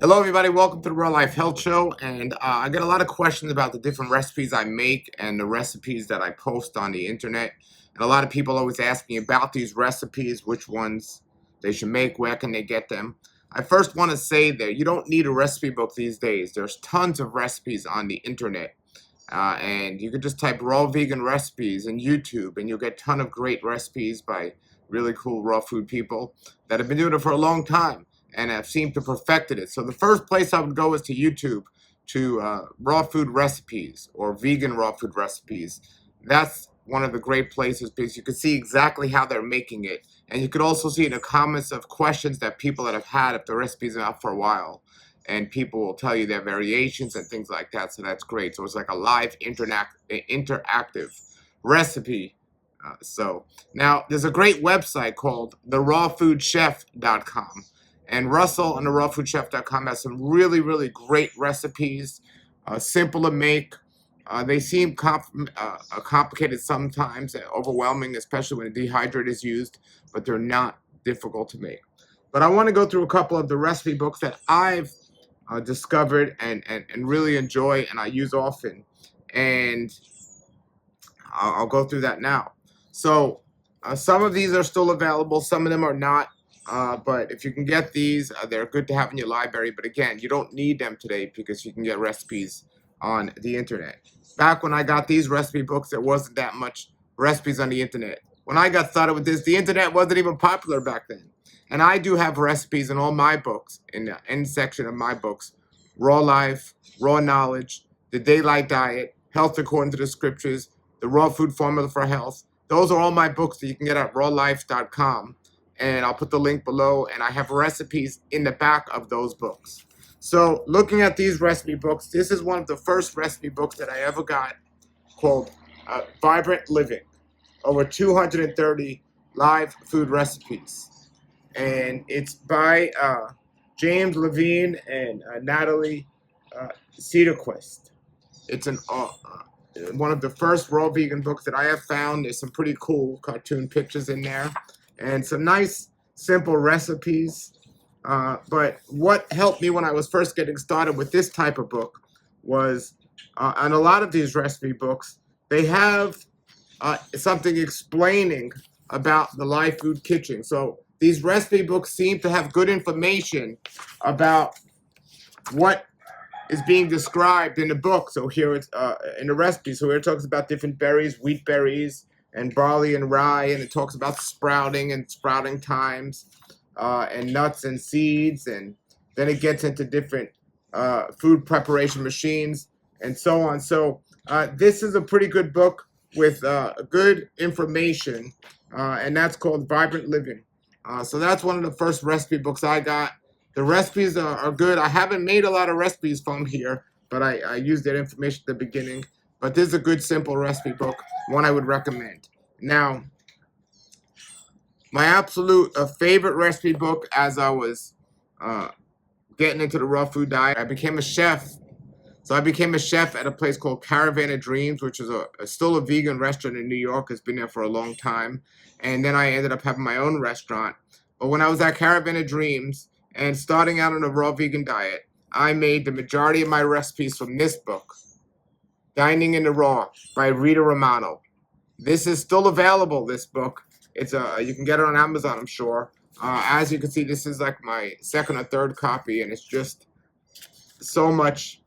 Hello, everybody. Welcome to the Real Life Health Show. And I get a lot of questions about the different recipes I make and the recipes that I post on the internet. And a lot of people always ask me about these recipes, which ones they should make, where can they get them. I first want to say that you don't need a recipe book these days. There's tons of recipes on the internet. And you can just type raw vegan recipes in YouTube, and you'll get a ton of great recipes by really cool raw food people that have been doing it for a long time and have seemed to perfected it. So the first place I would go is to YouTube to raw food recipes or vegan raw food recipes. That's one of the great places because you can see exactly how they're making it. And you could also see in the comments of questions that people that have had if the recipe's been out for a while. And people will tell you their variations and things like that. So that's great. So it's like a live interactive recipe. So now there's a great website called therawfoodchef.com. And Russell on the rawfoodchef.com has some really, really great recipes, simple to make. They seem complicated sometimes, overwhelming, especially when a dehydrator is used, but they're not difficult to make. But I want to go through a couple of the recipe books that I've discovered and really enjoy and I use often. And I'll go through that now. So some of these are still available, some of them are not. But if you can get these, they're good to have in your library. But again, you don't need them today because you can get recipes on the internet. Back when I got these recipe books, there wasn't that much recipes on the internet. When I got started with this, the internet wasn't even popular back then. And I do have recipes in all my books, in the end section of my books. Raw Life, Raw Knowledge, The Daylight Diet, Health According to the Scriptures, The Raw Food Formula for Health. Those are all my books that you can get at rawlife.com. And I'll put the link below, and I have recipes in the back of those books. So looking at these recipe books, this is one of the first recipe books that I ever got called Vibrant Living. Over 230 live food recipes. And it's by James Levine and Natalie Cedarquist. It's one of the first raw vegan books that I have found. There's some pretty cool cartoon pictures in there and some nice simple recipes. But what helped me when I was first getting started with this type of book was on a lot of these recipe books, they have something explaining about the live food kitchen. So these recipe books seem to have good information about what is being described in the book. So here it's in the recipe. So here it talks about different berries, wheat berries, and barley and rye, and it talks about sprouting and sprouting times, and nuts and seeds, and then it gets into different food preparation machines and so on. So this is a pretty good book with good information, and that's called Vibrant Living. So that's one of the first recipe books I got. The recipes are good. I haven't made a lot of recipes from here, but I used that information at the beginning. But this is a good, simple recipe book, one I would recommend. Now, my absolute favorite recipe book as I was getting into the raw food diet, I became a chef. So I became a chef at a place called Caravan of Dreams, which is still a vegan restaurant in New York. It's been there for a long time. And then I ended up having my own restaurant. But when I was at Caravan of Dreams and starting out on a raw vegan diet, I made the majority of my recipes from this book, Dining in the Raw by Rita Romano. This is still available, this book. It's you can get it on Amazon, I'm sure. As you can see, this is like my second or third copy, and it's just so much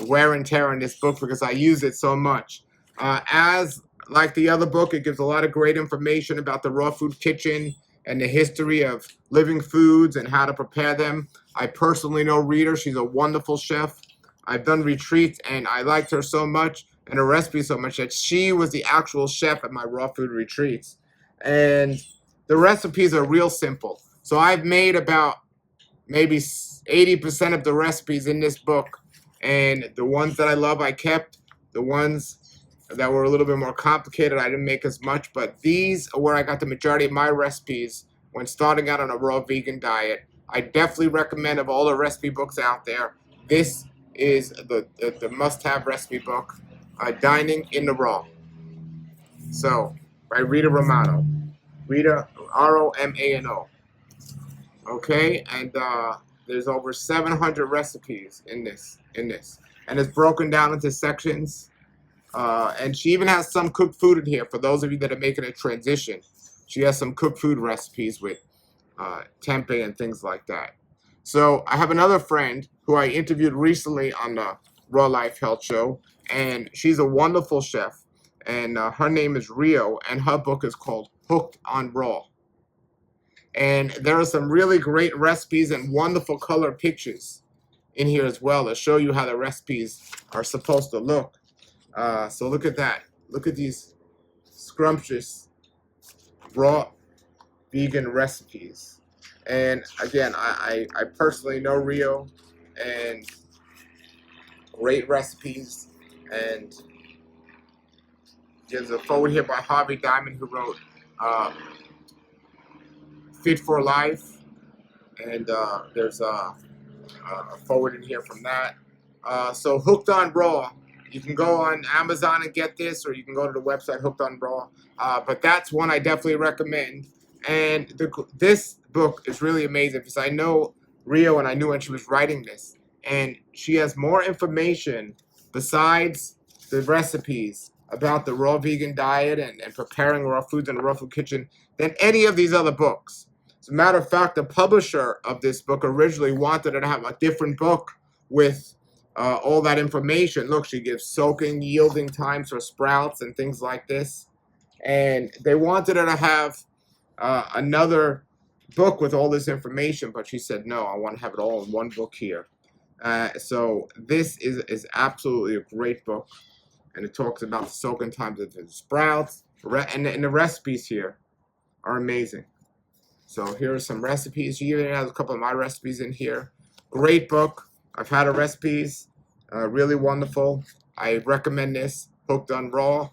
wear and tear in this book because I use it so much. As like the other book, it gives a lot of great information about the raw food kitchen and the history of living foods and how to prepare them. I personally know Rita. She's a wonderful chef. I've done retreats, and I liked her so much and her recipe so much that she was the actual chef at my raw food retreats. And the recipes are real simple. So I've made about maybe 80% of the recipes in this book. And the ones that I love, I kept. The ones that were a little bit more complicated, I didn't make as much. But these are where I got the majority of my recipes when starting out on a raw vegan diet. I definitely recommend, of all the recipe books out there, this is the must-have recipe book, Dining in the Raw. So, by Rita Romano. Rita, Romano. Okay, and there's over 700 recipes in this, and it's broken down into sections. And she even has some cooked food in here for those of you that are making a transition. She has some cooked food recipes with tempeh and things like that. So I have another friend who I interviewed recently on the Raw Life Health Show, and she's a wonderful chef, and her name is Rio, and her book is called Hooked on Raw. And there are some really great recipes and wonderful color pictures in here as well to show you how the recipes are supposed to look. So look at that. Look at these scrumptious raw vegan recipes. And again, I personally know Rio, and great recipes. And there's a forward here by Harvey Diamond, who wrote Fit for Life, and there's a forward in here from that. So Hooked on Raw, you can go on Amazon and get this, or you can go to the website Hooked on Raw. But that's one I definitely recommend. And this book is really amazing because I know Rio, and I knew when she was writing this, and she has more information besides the recipes about the raw vegan diet and preparing raw foods in the Raw Food Kitchen than any of these other books. As a matter of fact, the publisher of this book originally wanted her to have a different book with all that information. Look, she gives soaking, yielding times for sprouts and things like this. And they wanted her to have another book with all this information, but she said, no, I want to have it all in one book here. So this is absolutely a great book. And it talks about the soaking times of the sprouts. And the recipes here are amazing. So here are some recipes. She even has a couple of my recipes in here. Great book. I've had her recipes. Really wonderful. I recommend this. Hooked on Raw.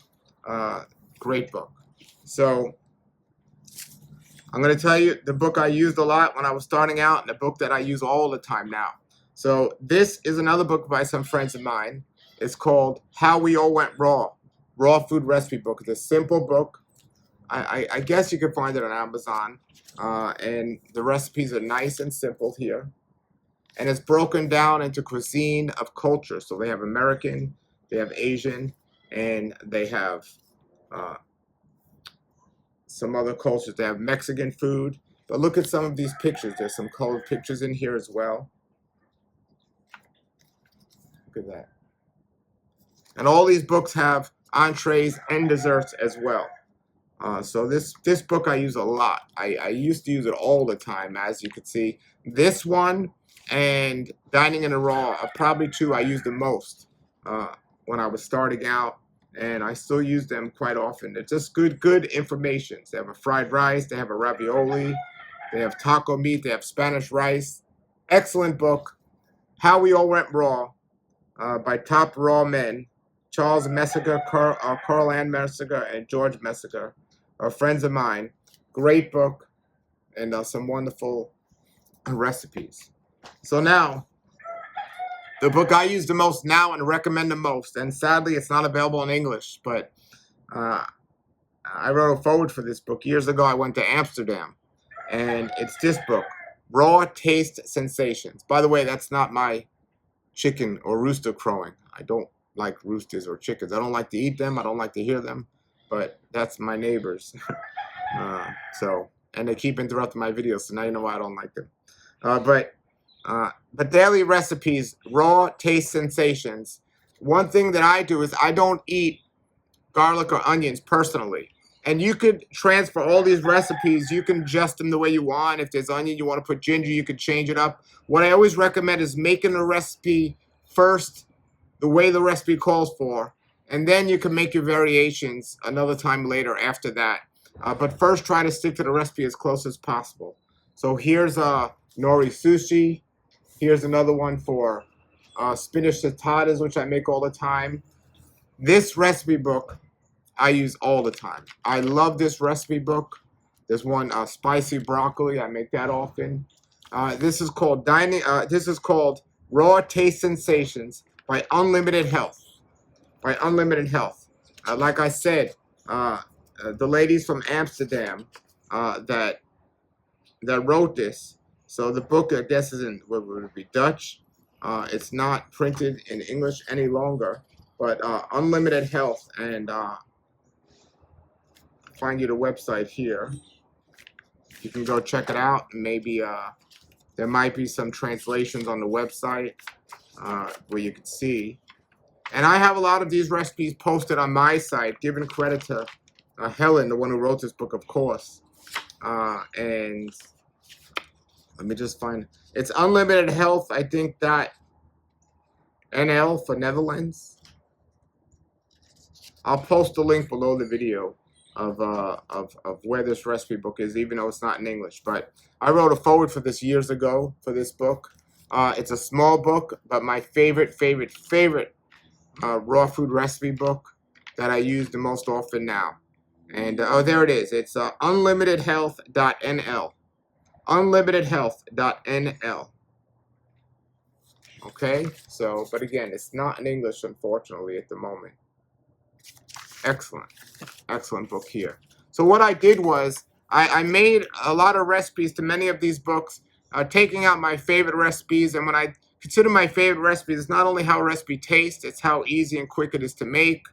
Great book. So I'm going to tell you the book I used a lot when I was starting out, and the book that I use all the time now. So this is another book by some friends of mine. It's called How We All Went Raw. Raw Food Recipe Book. It's a simple book. I guess you can find it on Amazon. And the recipes are nice and simple here. And it's broken down into cuisine of culture. So they have American, they have Asian, and they have some other cultures. They have Mexican food. But look at some of these pictures. There's some colored pictures in here as well. Look at that. And all these books have entrees and desserts as well. So this book I use a lot. I used to use it all the time, as you can see. This one and Dining in the Raw are probably two I use the most when I was starting out, and I still use them quite often. They're just good information. They have a fried rice, they have a ravioli, they have taco meat, they have Spanish rice. Excellent book. How We All Went Raw by top raw men. Charles Messinger, Carl Ann Messinger, and George Messinger are friends of mine. Great book, and some wonderful recipes. So now, the book I use the most now and recommend the most, and sadly it's not available in English, but I wrote a foreword for this book. Years ago I went to Amsterdam, and it's this book, Raw Taste Sensations. By the way, that's not my chicken or rooster crowing. I don't like roosters or chickens. I don't like to eat them. I don't like to hear them, but that's my neighbors. And they keep interrupting my videos, so now you know why I don't like them. But daily recipes, raw taste sensations. One thing that I do is I don't eat garlic or onions personally. And you could transfer all these recipes. You can adjust them the way you want. If there's onion, you want to put ginger, you could change it up. What I always recommend is making the recipe first the way the recipe calls for, and then you can make your variations another time later after that. But first, try to stick to the recipe as close as possible. So here's nori sushi. Here's another one for spinach tostadas, which I make all the time. This recipe book I use all the time. I love this recipe book. There's one spicy broccoli. I make that often. This is called Raw Taste Sensations by Unlimited Health. Like I said, the ladies from Amsterdam that wrote this, So the book, I guess, is in what would it be, Dutch. It's not printed in English any longer, but Unlimited Health, and find you the website here. You can go check it out. Maybe there might be some translations on the website where you can see. And I have a lot of these recipes posted on my site, giving credit to Helen, the one who wrote this book, of course. And let me just find, it's Unlimited Health, I think that NL for Netherlands. I'll post the link below the video of where this recipe book is, even though it's not in English. But I wrote a foreword for this years ago for this book. It's a small book, but my favorite raw food recipe book that I use the most often now. And oh, there it is. It's unlimitedhealth.nl. Unlimitedhealth.nl. Okay, so, but again, it's not in English, unfortunately, at the moment. Excellent book here. So what I did was I made a lot of recipes to many of these books, taking out my favorite recipes. And when I consider my favorite recipes, it's not only how a recipe tastes, it's how easy and quick it is to make.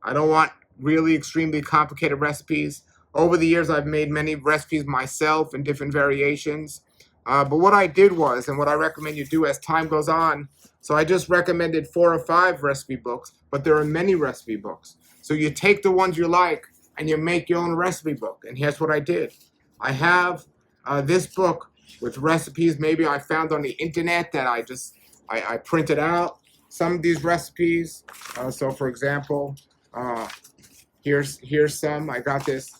I don't want really extremely complicated recipes. Over the years, I've made many recipes myself in different variations. But what I did was, and what I recommend you do as time goes on, so I just recommended 4 or 5 recipe books, but there are many recipe books. So you take the ones you like and you make your own recipe book. And here's what I did. I have this book with recipes maybe I found on the internet that I printed out. Some of these recipes, so for example, here's some. I got this,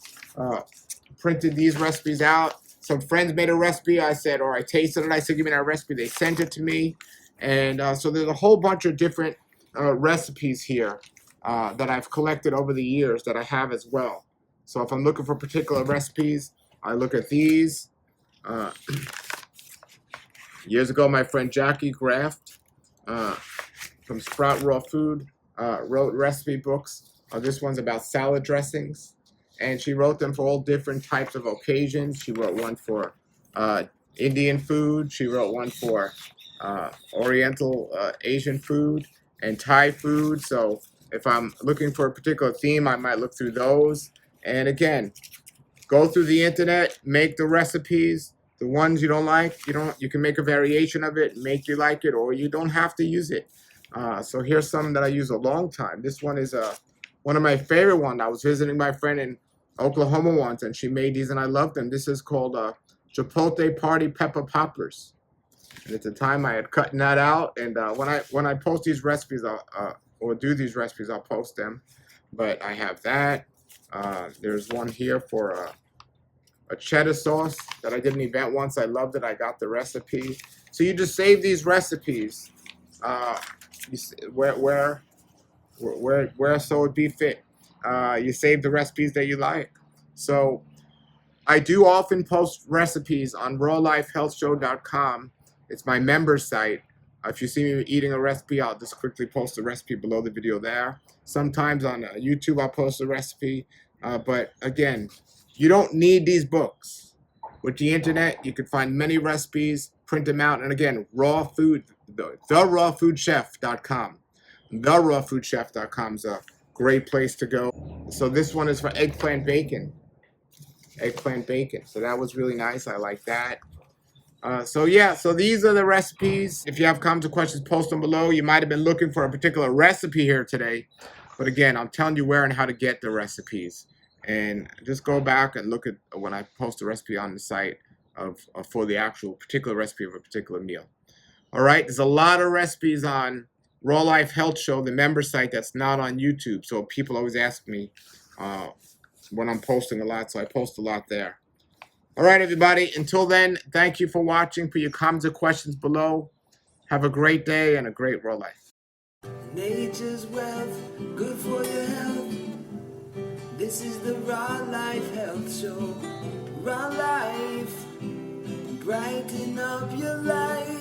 printed these recipes out. Some friends made a recipe. I said, or I tasted it. I said, give me that recipe. They sent it to me. And so there's a whole bunch of different recipes here that I've collected over the years that I have as well. So if I'm looking for particular recipes, I look at these. Years ago, my friend Jackie Graft from Sprout Raw Food wrote recipe books. This one's about salad dressings. And she wrote them for all different types of occasions. She wrote one for Indian food. She wrote one for Oriental Asian food and Thai food. So if I'm looking for a particular theme, I might look through those. And again, go through the internet, make the recipes. The ones you don't like, you can make a variation of it, make you like it, or you don't have to use it. So here's some that I use a long time. This one is one of my favorite ones. I was visiting my friend in Oklahoma once, and she made these, and I love them. This is called Chipotle Party Pepper Poppers. And at the time, I had cutting that out. And when I post these recipes, or do these recipes, I'll post them. But I have that. There's one here for a cheddar sauce that I did an event once. I loved it. I got the recipe. So you just save these recipes where so it be fit. You save the recipes that you like. So I do often post recipes on rawlifehealthshow.com. It's my member site. If you see me eating a recipe, I'll just quickly post the recipe below the video there. Sometimes on YouTube, I'll post a recipe. But again, you don't need these books. With the internet, you can find many recipes, print them out. And again, raw food, therawfoodchef.com. Therawfoodchef.com is a great place to go. So this one is for eggplant bacon. So that was really nice. I like that. So yeah, so these are the recipes. If you have comments or questions, post them below. You might have been looking for a particular recipe here today. But again, I'm telling you where and how to get the recipes. And just go back and look at when I post a recipe on the site for the actual particular recipe of a particular meal. All right, there's a lot of recipes on Raw Life Health Show, the member site, that's not on YouTube. So people always ask me when I'm posting a lot, so I post a lot there. All right, everybody. Until then, thank you for watching. Put your comments or questions below. Have a great day and a great raw life. Nature's wealth, good for your health. This is the Raw Life Health Show. Raw Life, brighten up your life.